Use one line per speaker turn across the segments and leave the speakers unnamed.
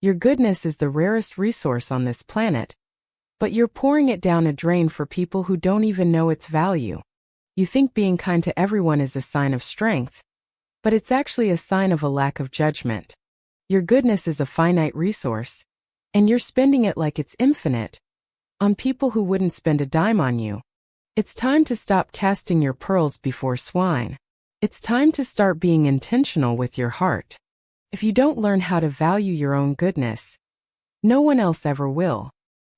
Your goodness is the rarest resource on this planet, but you're pouring it down a drain for people who don't even know its value. You think being kind to everyone is a sign of strength, but it's actually a sign of a lack of judgment. Your goodness is a finite resource, and you're spending it like it's infinite, on people who wouldn't spend a dime on you. It's time to stop casting your pearls before swine. It's time to start being intentional with your heart. If you don't learn how to value your own goodness, no one else ever will.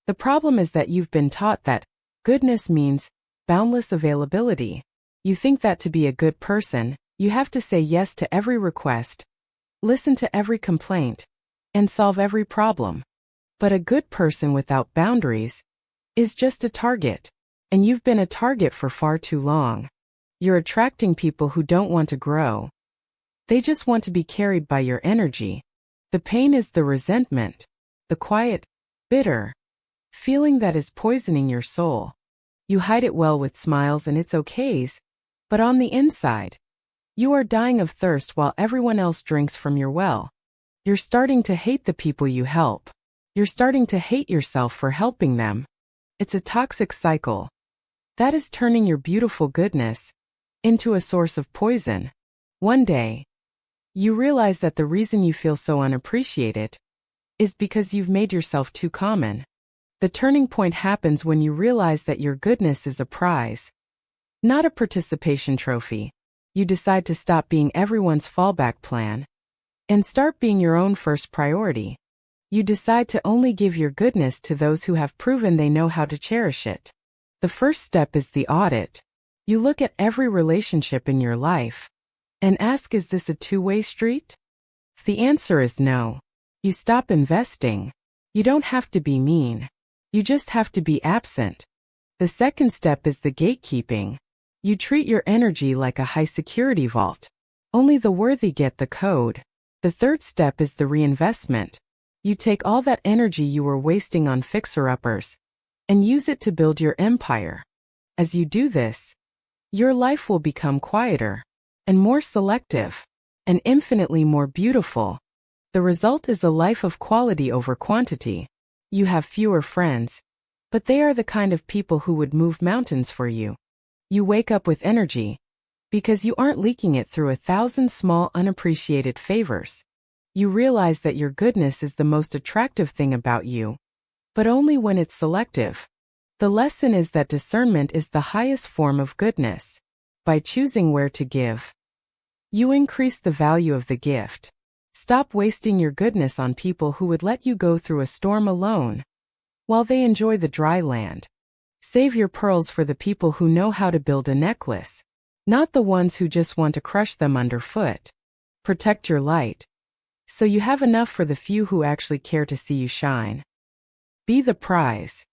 The problem is that you've been taught that goodness means boundless availability. You think that to be a good person, you have to say yes to every request, listen to every complaint, and solve every problem. But a good person without boundaries is just a target, and you've been a target for far too long. You're attracting people who don't want to grow. They just want to be carried by your energy. The pain is the resentment, the quiet, bitter feeling that is poisoning your soul. You hide it well with smiles and it's okays, but on the inside, you are dying of thirst while everyone else drinks from your well. You're starting to hate the people you help. You're starting to hate yourself for helping them. It's a toxic cycle. That is turning your beautiful goodness into a source of poison. One day, you realize that the reason you feel so unappreciated is because you've made yourself too common. The turning point happens when you realize that your goodness is a prize, not a participation trophy. You decide to stop being everyone's fallback plan and start being your own first priority. You decide to only give your goodness to those who have proven they know how to cherish it. The first step is the audit. You look at every relationship in your life and ask, is this a two-way street? If the answer is no, you stop investing. You don't have to be mean. You just have to be absent. The second step is the gatekeeping. You treat your energy like a high-security vault. Only the worthy get the code. The third step is the reinvestment. You take all that energy you were wasting on fixer-uppers and use it to build your empire. As you do this, your life will become quieter and more selective and infinitely more beautiful. The result is a life of quality over quantity. You have fewer friends, but they are the kind of people who would move mountains for you. You wake up with energy because you aren't leaking it through 1,000 small unappreciated favors. You realize that your goodness is the most attractive thing about you, but only when it's selective. The lesson is that discernment is the highest form of goodness. By choosing where to give, you increase the value of the gift. Stop wasting your goodness on people who would let you go through a storm alone while they enjoy the dry land. Save your pearls for the people who know how to build a necklace, not the ones who just want to crush them underfoot. Protect your light, so you have enough for the few who actually care to see you shine. Be the prize.